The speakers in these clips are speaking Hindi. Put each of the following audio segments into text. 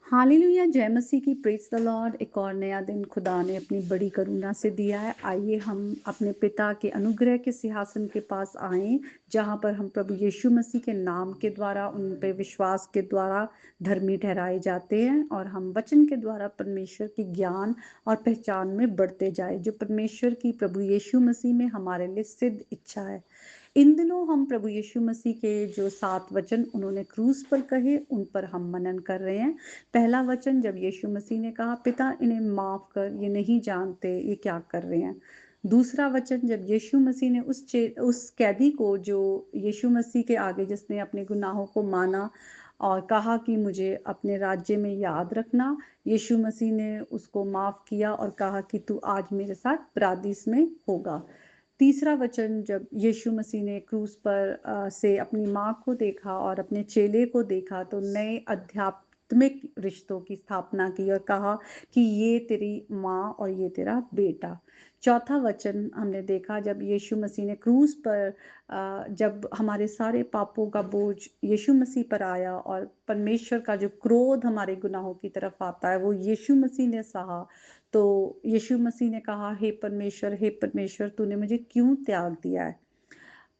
हालेलुया, जय मसीह की, प्रेज़ द लॉर्ड। एक और नया दिन खुदा ने अपनी बड़ी करुणा से दिया है। आइए हम अपने पिता के अनुग्रह के सिंहासन के पास आएँ, जहाँ पर हम प्रभु यीशु मसीह के नाम के द्वारा, उन पे विश्वास के द्वारा धर्मी ठहराए जाते हैं और हम वचन के द्वारा परमेश्वर की ज्ञान और पहचान में बढ़ते जाएँ, जो परमेश्वर की प्रभु यीशु मसीह में हमारे लिए सिद्ध इच्छा है। इन दिनों हम प्रभु यीशु मसीह के जो 7 वचन उन्होंने क्रूस पर कहे, उन पर हम मनन कर रहे हैं। पहला वचन जब यीशु मसीह ने कहा, पिता इन्हें माफ कर, ये नहीं जानते ये क्या कर रहे हैं। दूसरा वचन जब यीशु मसीह ने उस कैदी को, जो यीशु मसीह के आगे जिसने अपने गुनाहों को माना और कहा कि मुझे अपने राज्य में याद रखना, यीशु मसीह ने उसको माफ किया और कहा कि तू आज मेरे साथ पारदीस में होगा। तीसरा वचन जब यीशु मसीह ने क्रूस पर से अपनी माँ को देखा और अपने चेले को देखा, तो नए आध्यात्मिक रिश्तों की स्थापना की और कहा कि ये तेरी माँ और ये तेरा बेटा। चौथा वचन हमने देखा जब यीशु मसीह ने क्रूस पर जब हमारे सारे पापों का बोझ यीशु मसीह पर आया और परमेश्वर का जो क्रोध हमारे गुनाहों की तरफ आता है, वो यीशु मसीह ने सहा। तो यीशु मसीह ने कहा, हे परमेश्वर, तूने मुझे क्यों त्याग दिया है।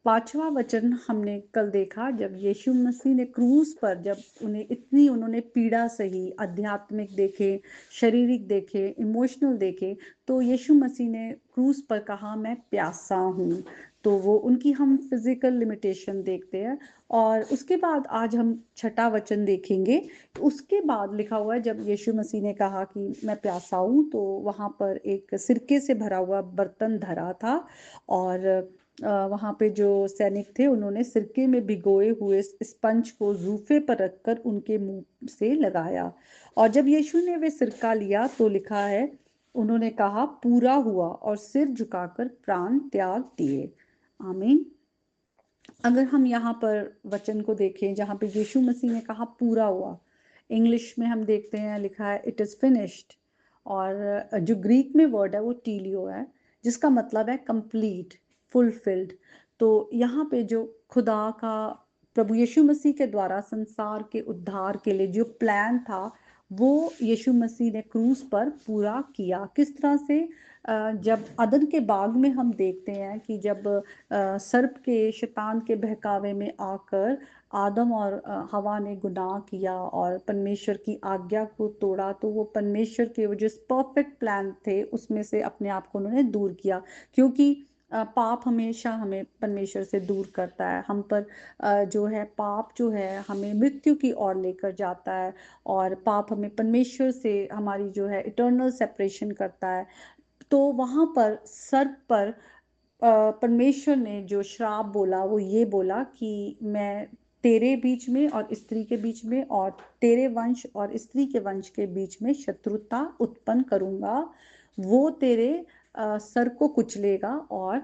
पांचवा वचन हमने कल देखा जब यीशु मसीह ने क्रूस पर, जब उन्होंने पीड़ा सही, आध्यात्मिक देखे, शारीरिक देखे, इमोशनल देखे, तो यीशु मसीह ने क्रूस पर कहा, मैं प्यासा हूँ। तो वो उनकी हम फिजिकल लिमिटेशन देखते हैं। और उसके बाद आज हम छठा वचन देखेंगे। उसके बाद लिखा हुआ है जब यीशु मसीह ने कहा कि मैं प्यासा हूँ, तो वहां पर एक सिरके से भरा हुआ बर्तन धरा था और वहां पे जो सैनिक थे उन्होंने सिरके में भिगोए हुए स्पंज को जूफे पर रखकर उनके मुंह से लगाया। और जब यीशु ने वे सिरका लिया तो लिखा है, उन्होंने कहा पूरा हुआ और सिर झुकाकर प्राण त्याग दिए। आमीन। अगर हम यहाँ पर वचन को देखें जहाँ पे यीशु मसीह ने कहा पूरा हुआ, इंग्लिश में हम देखते हैं लिखा है इट इज फिनिश्ड। और जो ग्रीक में वर्ड है वो टीलियो है, जिसका मतलब है कंप्लीट, फुलफिल्ड। तो यहाँ पे जो खुदा का प्रभु यीशु मसीह के द्वारा संसार के उद्धार के लिए जो प्लान था, वो यीशु मसीह ने क्रूस पर पूरा किया। किस तरह से? जब अदन के बाग में हम देखते हैं कि जब सर्प के, शैतान के बहकावे में आकर आदम और हवा ने गुनाह किया और परमेश्वर की आज्ञा को तोड़ा, तो वो परमेश्वर के वो जो परफेक्ट प्लान थे उसमें से अपने आप को उन्होंने दूर किया। क्योंकि पाप हमेशा हमें परमेश्वर से दूर करता है। हम पर जो है पाप जो है हमें मृत्यु की ओर लेकर जाता है और पाप हमें परमेश्वर से, हमारी जो है इटर्नल सेपरेशन करता है। तो वहां पर सर्प पर परमेश्वर ने जो श्राप बोला वो ये बोला कि मैं तेरे बीच में और स्त्री के बीच में और तेरे वंश और स्त्री के वंश के बीच में शत्रुता उत्पन्न करूंगा। वो तेरे सर को कुचलेगा और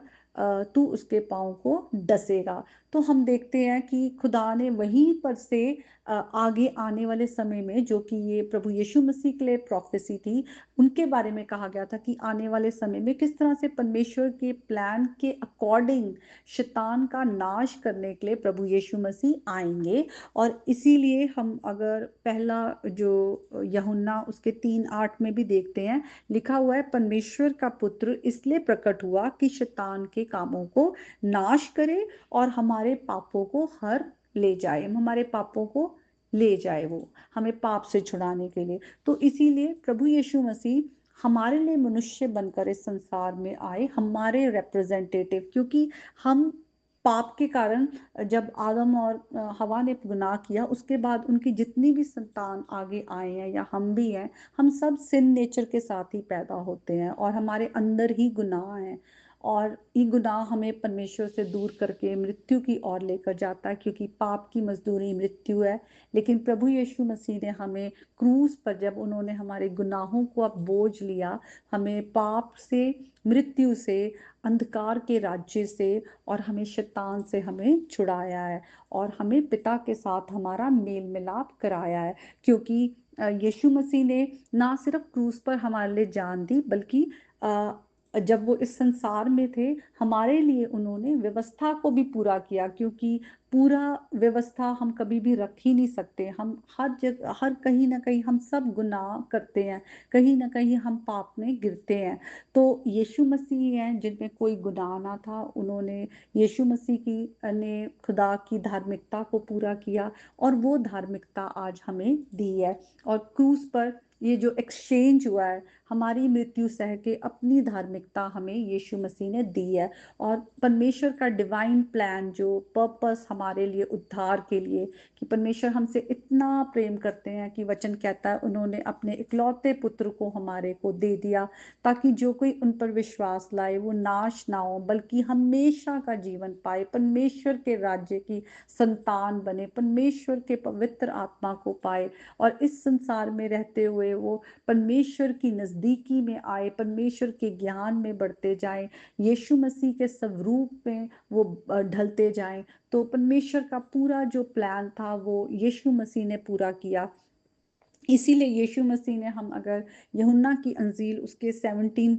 तू उसके पांव को डसेगा। तो हम देखते हैं कि खुदा ने वहीं पर से आगे आने वाले समय में, जो कि ये प्रभु यीशु मसीह के लिए प्रोफेसी थी, उनके बारे में कहा गया था कि आने वाले समय में किस तरह से परमेश्वर के प्लान के अकॉर्डिंग शैतान का नाश करने के लिए प्रभु यीशु मसीह आएंगे। और इसीलिए हम अगर पहला जो यूहन्ना उसके 3:8 में भी देखते हैं, लिखा हुआ है, परमेश्वर का पुत्र इसलिए प्रकट हुआ कि शैतान के कामों को नाश करे और हमारे पापों को हर ले जाए, हमारे पापों को ले जाए, वो हमें पाप से छुड़ाने के लिए। तो इसीलिए प्रभु यीशु मसीह हमारे लिए मनुष्य बनकर इस संसार में आए, हमारे रिप्रेजेंटेटिव। क्योंकि हम पाप के कारण, जब आदम और हवा ने गुनाह किया, उसके बाद उनकी जितनी भी संतान आगे आए हैं या हम भी हैं, हम सब सिन नेचर के साथ ही पैदा होते हैं और हमारे अंदर ही गुनाह है। और ये गुनाह हमें परमेश्वर से दूर करके मृत्यु की ओर लेकर जाता है, क्योंकि पाप की मजदूरी मृत्यु है। लेकिन प्रभु यीशु मसीह ने हमें क्रूस पर, जब उन्होंने हमारे गुनाहों को अब बोझ लिया, हमें पाप से, मृत्यु से, अंधकार के राज्य से और हमें शैतान से हमें छुड़ाया है और हमें पिता के साथ हमारा मेल मिलाप कराया है। क्योंकि यीशु मसीह ने ना सिर्फ क्रूस पर हमारे लिए जान दी, बल्कि जब वो इस संसार में थे, हमारे लिए उन्होंने व्यवस्था को भी पूरा किया, क्योंकि पूरा व्यवस्था हम कभी भी रख ही नहीं सकते। हम हर जगह, हर कहीं ना कहीं हम सब गुनाह करते हैं, कहीं ना कहीं हम पाप में गिरते हैं। तो यीशु मसीह हैं जिनमें कोई गुनाह ना था, उन्होंने यीशु मसीह की ने खुदा की धार्मिकता को पूरा किया, और वो धार्मिकता आज हमें दी है। और क्रूस पर ये जो एक्सचेंज हुआ है, हमारी मृत्यु सह के अपनी धार्मिकता हमें यीशु मसीह ने दी है। और परमेश्वर का डिवाइन प्लान, जो पर्पस हमारे लिए उद्धार के लिए, कि परमेश्वर हमसे इतना प्रेम करते हैं कि वचन कहता है उन्होंने अपने इकलौते पुत्र को हमारे को दे दिया, ताकि जो कोई उन पर विश्वास लाए वो नाश ना हो बल्कि हमेशा का जीवन पाए, परमेश्वर के राज्य की संतान बने, परमेश्वर के पवित्र आत्मा को पाए, और इस संसार में रहते हुए वो परमेश्वर की नजदीकी में आए, परमेश्वर के ज्ञान में बढ़ते जाएं, यीशु मसीह के स्वरूप में वो ढलते जाएं। तो परमेश्वर का पूरा जो प्लान था वो यीशु मसीह ने पूरा किया। इसीलिए यीशु मसीह ने, हम अगर यूहन्ना की अंजील उसके 17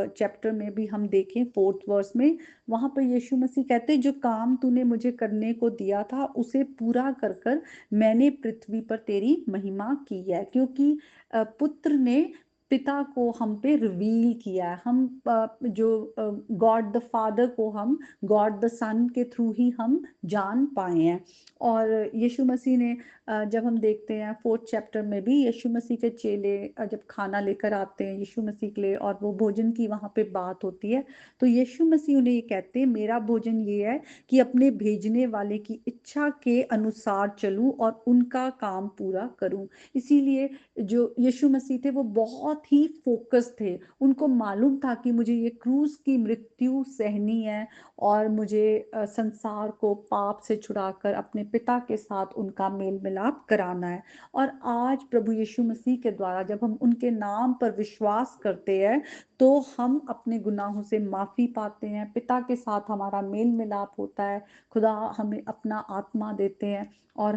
चैप्टर में भी हम देखें 4th वर्स में, वहां पर यीशु मसीह कहते हैं, जो काम तूने मुझे करने को दिया था उसे पूरा कर कर मैंने पृथ्वी पर तेरी महिमा की है। क्योंकि पुत्र ने पिता को हम पे रिवील किया है। हम जो गॉड द फादर को हम गॉड द सन के थ्रू ही हम जान पाए हैं। और यीशु मसीह ने जब हम देखते हैं 4th चैप्टर में भी, यीशु मसीह के चेले जब खाना लेकर आते हैं यीशु मसीह के लिए, और वो भोजन की वहां पे बात होती है, तो यीशु मसीह उन्हें ये कहते हैं, मेरा भोजन ये है कि अपने भेजने वाले की इच्छा के अनुसार चलूं और उनका काम पूरा करूं। इसीलिए जो यीशु मसीह थे वो बहुत ही फोकस थे। उनको मालूम था कि मुझे ये क्रूस की मृत्यु सहनी है, और मुझे संसार को पाप से छुड़ाकर अपने पिता के साथ उनका मेल मिलाप कराना है। और आज प्रभु यीशु मसीह के द्वारा जब हम उनके नाम पर विश्वास करते हैं, तो हम अपने गुनाहों से माफी पाते हैं, पिता के साथ हमारा मेल मिलाप होता है, खुदा हमें अपना आत्मा देते हैं, और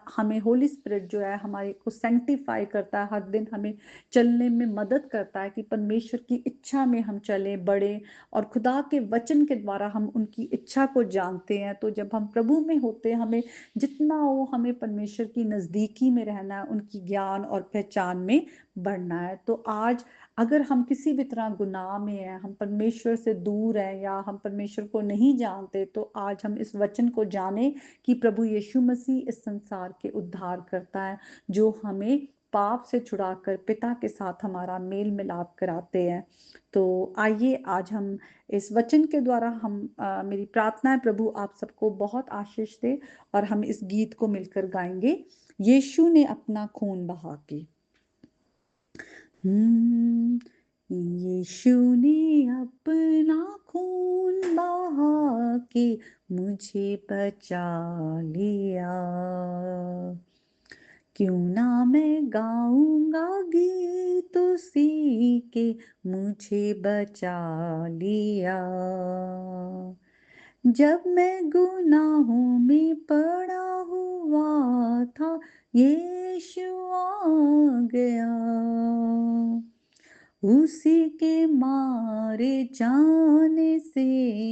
हमें होली स्पिरिट जो है हमारे को सेंटिफाई करता है, हर दिन हमें चलने में मदद करता है कि परमेश्वर की इच्छा में हम चले बढ़े, और खुदा के वचन के द्वारा हम उनकी इच्छा को जानते हैं। तो जब हम प्रभु में होते हैं, हमें जितना हो हमें परमेश्वर की नजदीकी में रहना है, उनकी ज्ञान और पहचान में बढ़ना है। तो आज अगर हम किसी भी तरह गुनाह में हैं, हम परमेश्वर से दूर हैं, या हम परमेश्वर को नहीं जानते, तो आज हम इस वचन को जाने कि प्रभु यीशु मसीह इस संसार के उद्धार करता है, जो हमें पाप से छुड़ाकर पिता के साथ हमारा मेल मिलाप कराते हैं। तो आइए आज हम इस वचन के द्वारा हम मेरी प्रार्थना है प्रभु आप सबको बहुत आशीष दे, और हम इस गीत को मिलकर गाएंगे, यीशु ने अपना खून बहा के। यीशु ने अपना खून बहा के मुझे बचा लिया, क्यों ना मैं गाऊंगा गीत उसी के, मुझे बचा लिया। जब मैं गुनाहों में पड़ा हुआ था, यीशु आ गया, उसी के मारे जाने से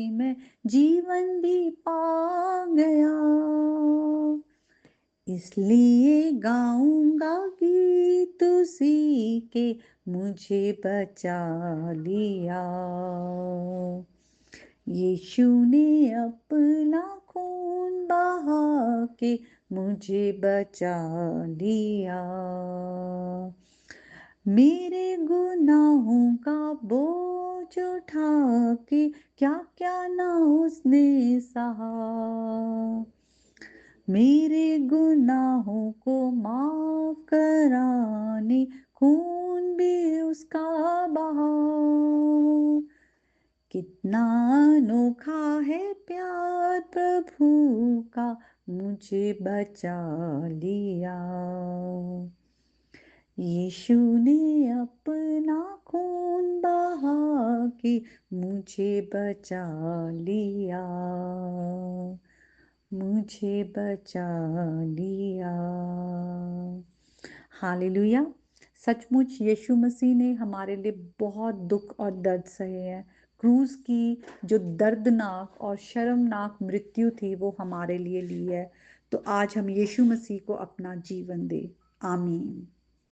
मैं जीवन भी पा गया, इसलिए गाऊंगा गीत उसी के, मुझे बचा लिया। यीशु ने अपना खून बहा के मुझे बचा लिया, मेरे गुनाहों का बोझ उठा के क्या क्या ना उसने सहा, मेरे गुनाहों को माफ कराने खून भी उसका बहा। कितना अनोखा है प्यार प्रभु का, मुझे बचा लिया। यीशु ने अपना खून बहा के मुझे बचा लिया, मुझे बचा लिया। हालेलुया। सचमुच यीशु मसीह ने हमारे लिए बहुत दुख और दर्द सहे हैं, क्रूस की जो दर्दनाक और शर्मनाक मृत्यु थी वो हमारे लिए ली है। तो आज हम यीशु मसीह को अपना जीवन दें। आमीन।